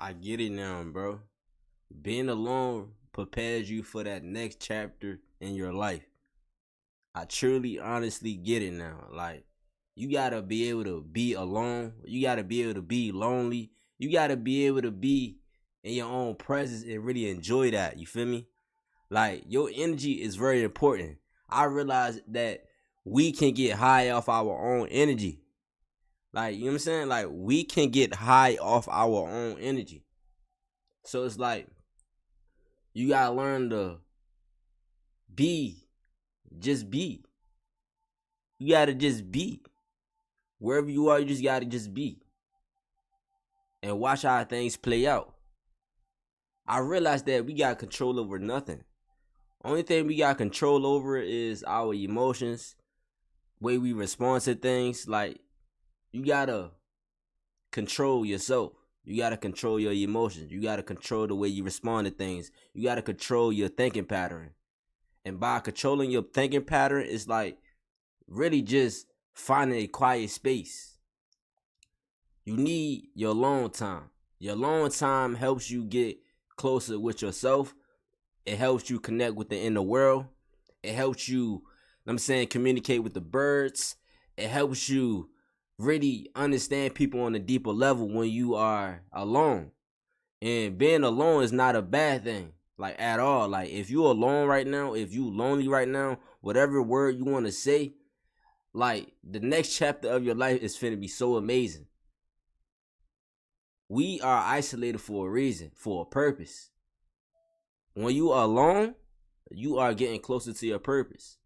I get it now, bro. Being alone prepares you for that next chapter in your life. I truly, honestly get it now. Like, you gotta be able to be alone. You gotta be able to be lonely. You gotta be able to be in your own presence and really enjoy that. You feel me? Like, your energy is very important. I realize that we can get high off our own energy. Like, you know what I'm saying? Like, we can get high off our own energy. So it's like, you gotta learn to be, just be. You gotta just be. Wherever you are, you just gotta just be. And watch how things play out. I realized that we got control over nothing. Only thing we got control over is our emotions, way we respond to things. Like, you gotta control yourself. You gotta control your emotions. You gotta control the way you respond to things. You gotta control your thinking pattern. And by controlling your thinking pattern, it's like really just finding a quiet space. You need your alone time. Your alone time helps you get closer with yourself. It helps you connect with the inner world. It helps you, communicate with the birds. It helps you really understand people on a deeper level when you are alone. And being alone is not a bad thing, like at all. Like, if you alone right now, if you lonely right now, whatever word you want to say, like, the next chapter of your life is finna be so amazing. We are isolated for a reason, for a purpose. When you are alone, you are getting closer to your purpose.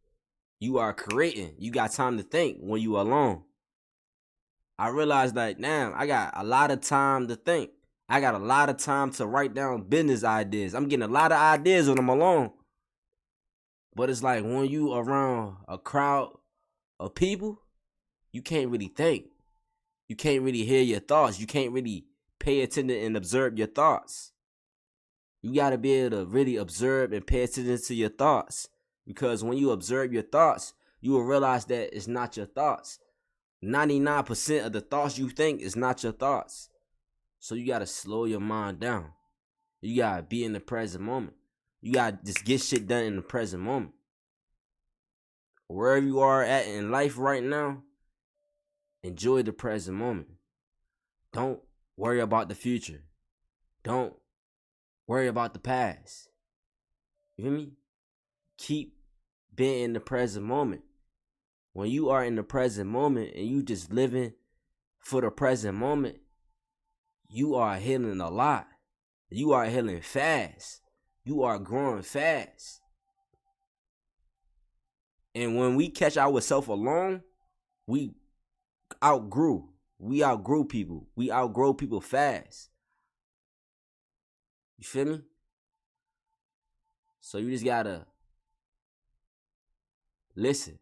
You are creating. You got time to think when you are alone. I realize that now I got a lot of time to think. I got a lot of time to write down business ideas. I'm getting a lot of ideas when I'm alone. But it's like when you around a crowd of people, you can't really think. You can't really hear your thoughts. You can't really pay attention and observe your thoughts. You got to be able to really observe and pay attention to your thoughts. Because when you observe your thoughts, you will realize that it's not your thoughts. 99% of the thoughts you think is not your thoughts. So you got to slow your mind down. You got to be in the present moment. You got to just get shit done in the present moment. Wherever you are at in life right now, enjoy the present moment. Don't worry about the future. Don't worry about the past. You feel me? Keep being in the present moment. When you are in the present moment and you just living for the present moment, you are healing a lot. You are healing fast. You are growing fast. And when we catch ourselves alone, we outgrew. We outgrow people. We outgrow people fast. You feel me? So you just gotta listen.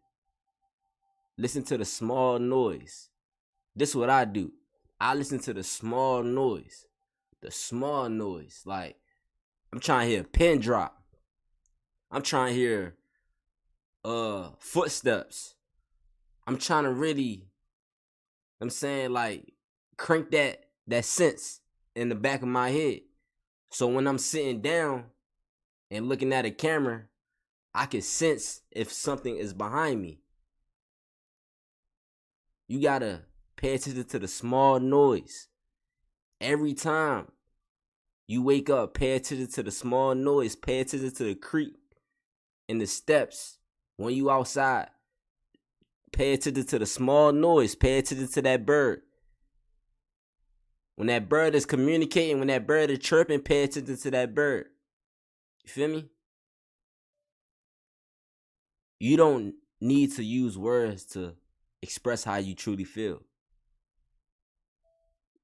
Listen to the small noise. This is what I do. I listen to the small noise. The small noise. Like, I'm trying to hear a pin drop. I'm trying to hear footsteps. I'm trying to really, like, crank that sense in the back of my head. So when I'm sitting down and looking at a camera, I can sense if something is behind me. You gotta pay attention to the small noise. Every time you wake up, pay attention to the small noise. Pay attention to the creak and the steps. When you outside, pay attention to the small noise. Pay attention to that bird. When that bird is communicating, when that bird is chirping, pay attention to that bird. You feel me? You don't need to use words to express how you truly feel.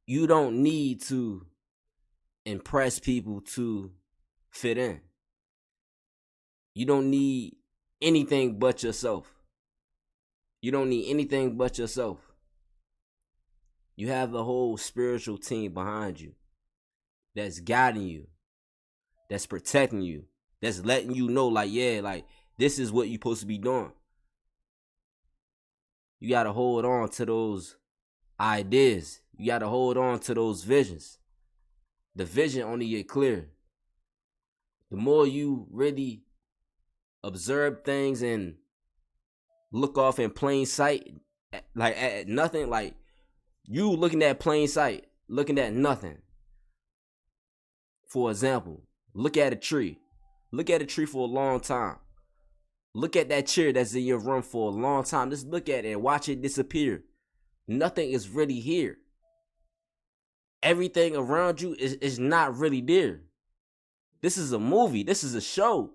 You don't need to impress people to fit in. You don't need anything but yourself. You don't need anything but yourself. You have the whole spiritual team behind you that's guiding you, that's protecting you, that's letting you know, like, yeah, like, this is what you're supposed to be doing. You got to hold on to those ideas. You got to hold on to those visions. the vision only get clear. The more you really observe things and look off in plain sight, like at nothing, like you looking at plain sight, looking at nothing. For example, look at a tree. Look at a tree for a long time. Look at that chair that's in your room for a long time. Just look at it and watch it disappear. Nothing is really here. Everything around you is not really there. This is a movie. This is a show.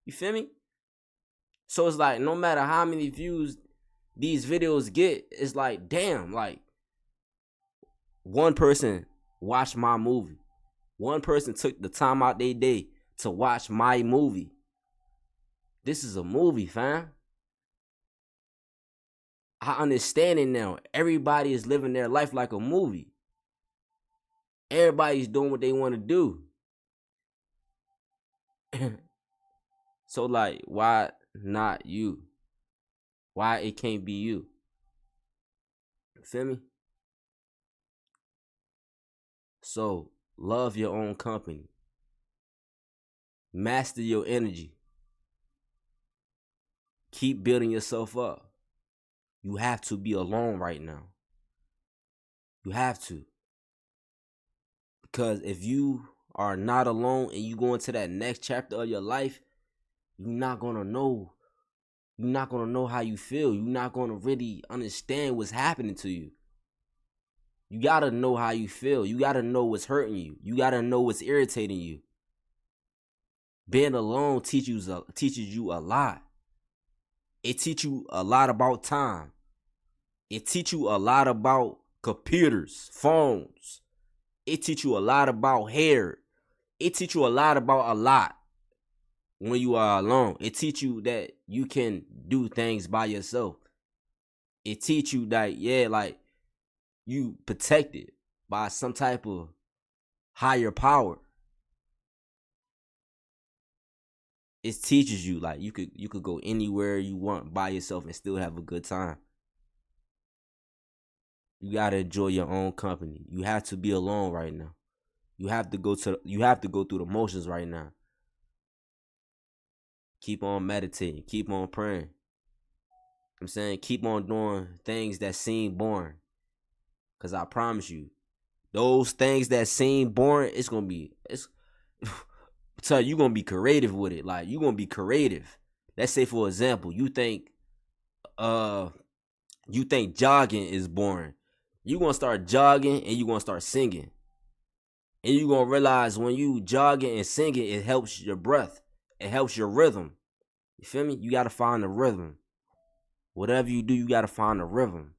You feel me? So it's like no matter how many views these videos get, it's like, damn, like one person watched my movie. One person took the time out their day to watch my movie. This is a movie, fam. I understand it now. Everybody is living their life like a movie. Everybody's doing what they want to do. So like, why not you? Why it can't be you? Feel me? So love your own company. Master your energy. Keep building yourself up. You have to be alone right now. You have to. Because if you are not alone and you go into that next chapter of your life, you're not going to know. You're not going to know how you feel. You're not going to really understand what's happening to you. You got to know how you feel. You got to know what's hurting you. You got to know what's irritating you. Being alone teaches you a lot. It teaches you a lot about time. It teaches you a lot about computers, phones. It teaches you a lot about hair. It teaches you a lot about a lot when you are alone. It teaches you that you can do things by yourself. It teaches you that, yeah, like you protected by some type of higher power. It teaches you like you could go anywhere you want by yourself and still have a good time. You gotta enjoy your own company. You have to be alone right now. You have to go through the motions right now. Keep on meditating. Keep on praying. I'm saying keep on doing things that seem boring. Cause I promise you, those things that seem boring, it's tell you gonna be creative with it. Like you gonna be creative. Let's say for example, you think jogging is boring. You gonna start jogging and you gonna start singing. And you gonna realize when you jogging and singing, it helps your breath. It helps your rhythm. You feel me? You gotta find the rhythm. Whatever you do, you gotta find the rhythm.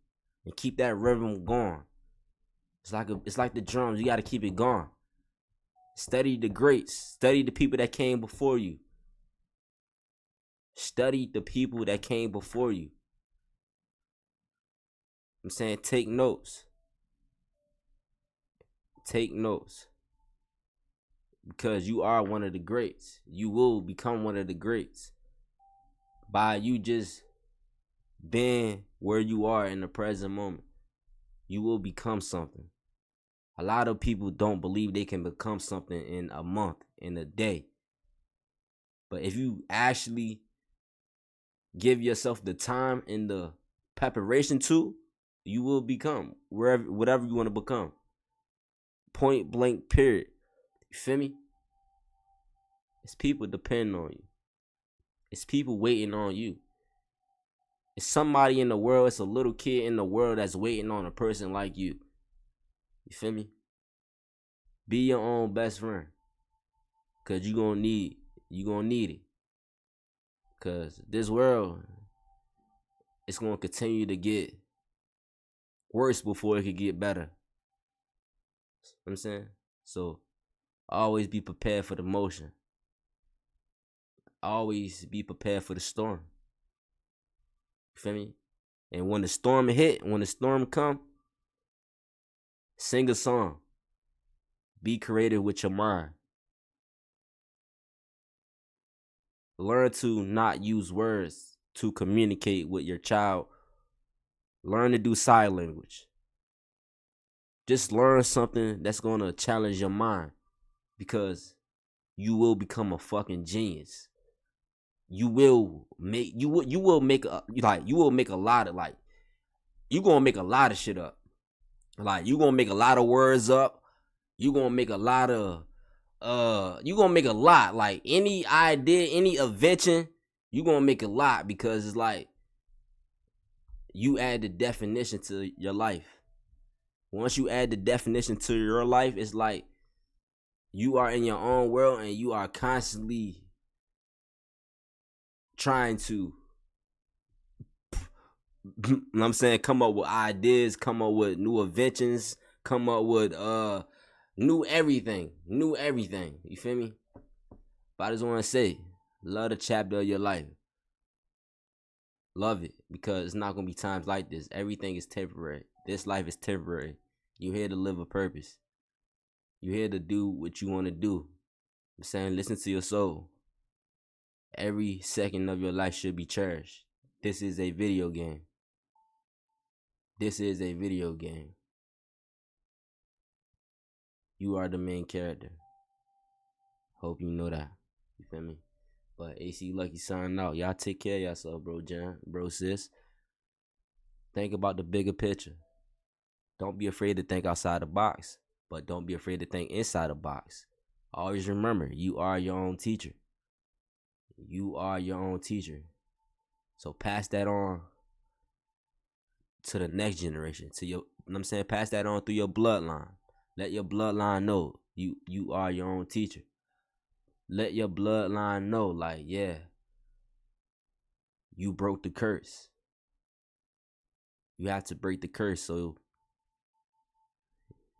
And keep that rhythm going. It's like the drums, you gotta keep it going. Study the greats. Study the people that came before you. Study the people that came before you. I'm saying take notes. Take notes. Because you are one of the greats. You will become one of the greats. By you just being where you are in the present moment. You will become something. A lot of people don't believe they can become something in a month, in a day. But if you actually give yourself the time and the preparation to, you will become whatever you want to become. Point blank, period. You feel me? It's people depending on you. It's people waiting on you. It's somebody in the world, it's a little kid in the world that's waiting on a person like you. You feel me? Be your own best friend. Cause you gonna need it. Cause this world, it's gonna continue to get worse before it could get better. You know what I'm saying? So always be prepared for the motion. Always be prepared for the storm. You feel me? And when the storm hit, when the storm come, sing a song. Be creative with your mind. Learn to not use words to communicate with your child. Learn to do sign language. Just learn something that's going to challenge your mind. because you will become a fucking genius. You will make a lot of you gonna make a lot of shit up. Like you gonna make a lot of words up. You gonna make a lot of you gonna make a lot. Like any idea, any invention, you gonna make a lot because it's like you add the definition to your life. Once you add the definition to your life, it's like you are in your own world and you are constantly trying to you know what I'm saying, come up with ideas, come up with new inventions, come up with new everything. You feel me? But I just want to say, love the chapter of your life. Love it, because it's not gonna be times like this. Everything is temporary. This life is temporary. You here to live a purpose. You here to do what you want to do. I'm saying, listen to your soul. Every second of your life should be cherished. This is a video game. This is a video game. You are the main character. Hope you know that. You feel me? But AC Lucky signing out. Y'all take care of yourself, bro John, bro sis. Think about the bigger picture. Don't be afraid to think outside the box, but don't be afraid to think inside the box. Always remember, you are your own teacher. You are your own teacher. So pass that on to the next generation, to your, you know what I'm saying? Pass that on through your bloodline. Let your bloodline know you are your own teacher. Let your bloodline know, like, yeah, you broke the curse. You have to break the curse so, you know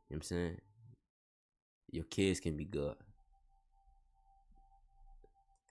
what I'm saying, your kids can be good.